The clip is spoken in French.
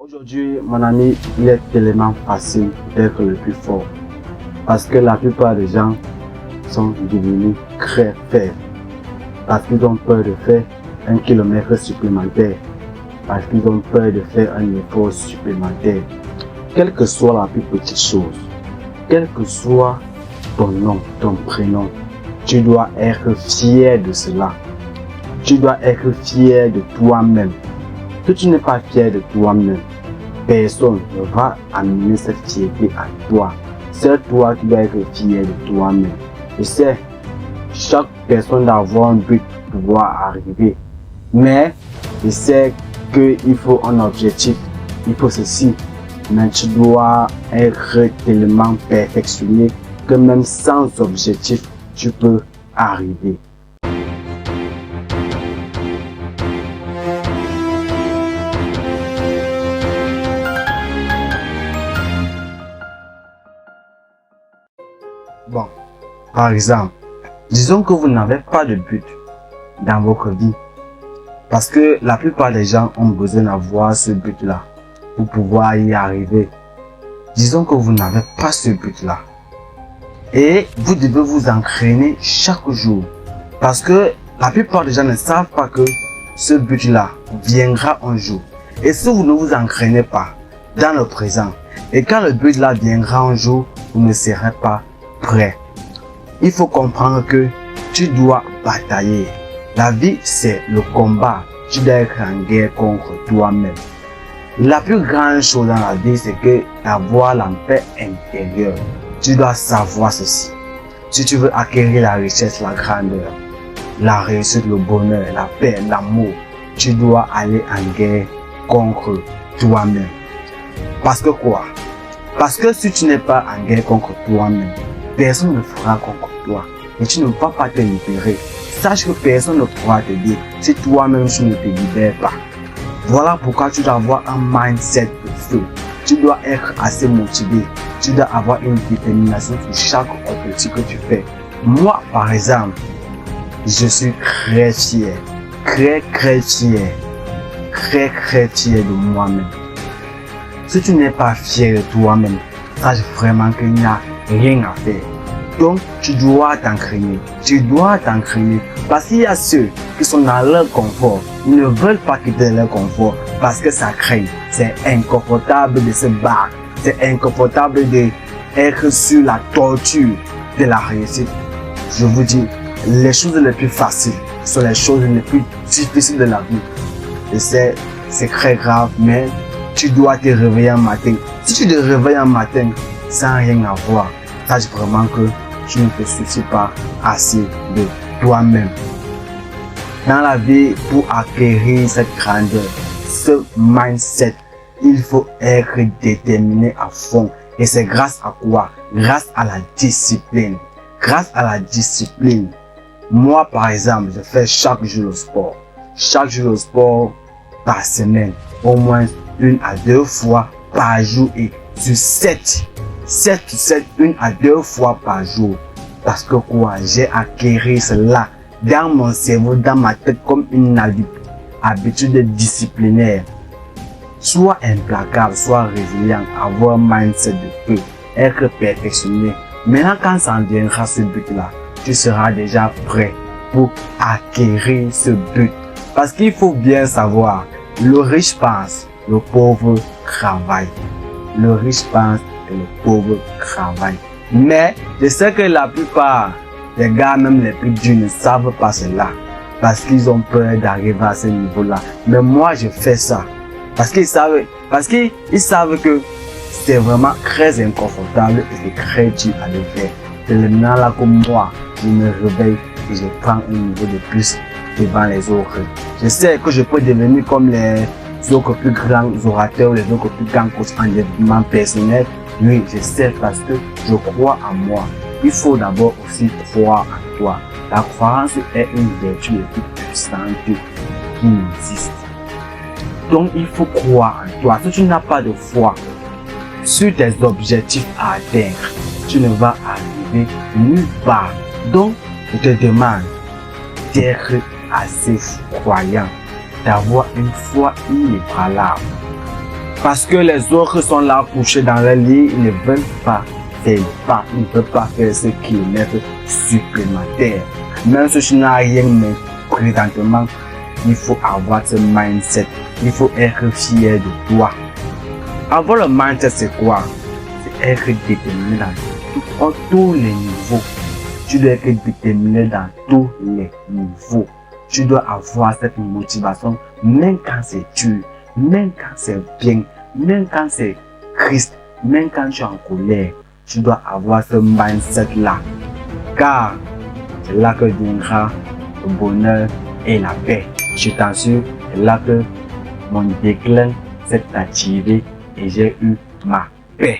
Aujourd'hui, mon ami, il est tellement facile d'être le plus fort parce que la plupart des gens sont devenus très faibles parce qu'ils ont peur de faire 1 kilomètre supplémentaire, parce qu'ils ont peur de faire un effort supplémentaire. Quelle que soit la plus petite chose, quel que soit ton nom, ton prénom, tu dois être fier de cela. Tu dois être fier de toi-même. Si tu n'es pas fier de toi-même, personne ne va amener cette fierté à toi. C'est toi qui dois être fier de toi-même. Je sais, chaque personne doit avoir un but pour pouvoir arriver. Mais je sais qu'il faut un objectif, il faut ceci. Mais tu dois être tellement perfectionné que même sans objectif, tu peux arriver. Bon, par exemple, disons que vous n'avez pas de but dans votre vie. Parce que la plupart des gens ont besoin d'avoir ce but-là pour pouvoir y arriver. Disons que vous n'avez pas ce but-là. Et vous devez vous entraîner chaque jour. Parce que la plupart des gens ne savent pas que ce but-là viendra un jour. Et si vous ne vous entraînez pas dans le présent, et quand le but-là viendra un jour, vous ne serez pas prêt. Il faut comprendre que tu dois batailler. La vie, c'est le combat. Tu dois être en guerre contre toi-même. La plus grande chose dans la vie, c'est que d'avoir la paix intérieure. Tu dois savoir ceci. Si tu veux acquérir la richesse, la grandeur, la réussite, le bonheur, la paix, l'amour, tu dois aller en guerre contre toi-même. Parce que quoi? Parce que si tu n'es pas en guerre contre toi-même, personne ne fera contre toi. Et tu ne vas pas te libérer. Sache que personne ne pourra te dire si toi-même tu ne te libères pas. Voilà pourquoi tu dois avoir un mindset de feu. Tu dois être assez motivé. Tu dois avoir une détermination sur chaque objectif que tu fais. Moi, par exemple, je suis très fier. Très fier. Très fier de moi-même. Si tu n'es pas fier de toi-même, sache vraiment qu'il n'y a rien à faire. Donc, tu dois t'entraîner. Tu dois t'entraîner. Parce qu'il y a ceux qui sont dans leur confort. Ils ne veulent pas quitter leur confort parce que ça craint. C'est inconfortable de se battre. C'est inconfortable d'être sur la torture de la réussite. Je vous dis, les choses les plus faciles sont les choses les plus difficiles de la vie. Et c'est très grave, mais tu dois te réveiller un matin. Si tu te réveilles un matin sans rien avoir, sache vraiment que tu ne te soucies pas assez de toi-même. Dans la vie, pour acquérir cette grandeur, ce mindset, il faut être déterminé à fond. Et c'est grâce à quoi? Grâce à la discipline. Grâce à la discipline. Moi, par exemple, je fais chaque jour le sport. Chaque jour le sport par semaine. Au moins 1 à 2 fois par jour et sur 7, 1 à 2 fois par jour. Parce que quoi? J'ai acquis cela dans mon cerveau, dans ma tête comme une habitude disciplinaire. Sois implacable, sois résilient, avoir un mindset de feu, être perfectionné. Maintenant, quand ça en viendra ce but-là, tu seras déjà prêt pour acquérir ce but. Parce qu'il faut bien savoir, le riche pense, le pauvre travaille. Le riche pense et le pauvre travaille. Mais je sais que la plupart des gars, même les plus durs, ne savent pas cela. Parce qu'ils ont peur d'arriver à ce niveau-là. Mais moi, je fais ça. Parce qu'ils savent que c'est vraiment très inconfortable et c'est très dur à le faire. C'est maintenant là que moi, je me réveille et je prends un niveau de plus devant les autres. Je sais que je peux devenir comme les autres plus grands orateurs, les autres plus grands coachs en développement personnel. Oui, je sais parce que je crois en moi. Il faut d'abord aussi croire en toi. La croyance est une vertu la plus puissante qui existe. Donc, il faut croire en toi. Si tu n'as pas de foi sur tes objectifs à atteindre, tu ne vas arriver nulle part. Donc, je te demande d'être assez croyant, d'avoir une foi inébranlable. Parce que les autres sont là couchés dans leur lit, ils ne veulent pas faire pas, ils ne veulent pas faire ce kilomètre supplémentaire. Même si tu n'as rien, mais présentement, il faut avoir ce mindset. Il faut être fier de toi. Avoir le mindset, c'est quoi? C'est être déterminé dans tous les niveaux. Tu dois être déterminé dans tous les niveaux. Tu dois avoir cette motivation, même quand c'est dur, même quand c'est bien, même quand c'est triste, même quand tu es en colère. Tu dois avoir ce mindset-là. Car c'est là que viendra le bonheur et la paix. Je t'assure, c'est là que mon déclin s'est activé et j'ai eu ma paix.